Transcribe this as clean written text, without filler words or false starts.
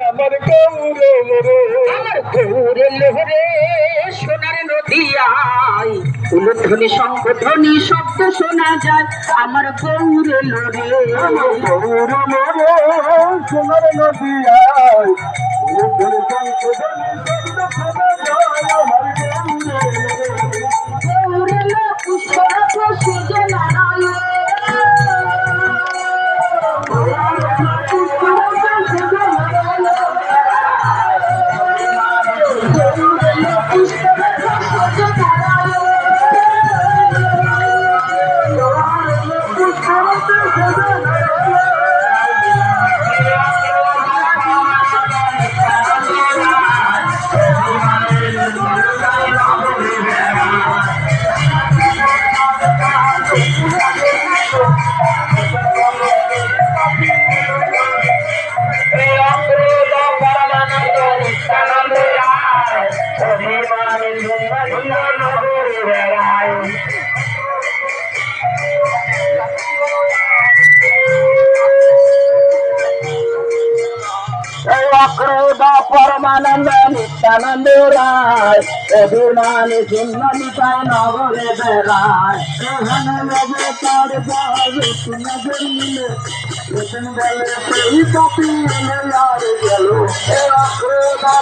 আমার গৌরে লোহরে সোনার নদিয়ায় উলুধ্বনি শঙ্খধ্বনি শব্দ শোনা যায় আমার গৌরে লোরে গৌরে লোরে সোনার নদিয়ায় উলুধ্বনি শঙ্খধ্বনি শব্দ শোনা যায় আমার গৌরে লো পুষ্পরাজ সুজে নারায়ণ অক্রোধা পরমানন্দ নিত্যানন্দ রায় অভিমান চিহ্নিতায় নগরে বেড়ায় তার নগর মিলে বলে সেই কপি এলে আর গেল অক্রোধা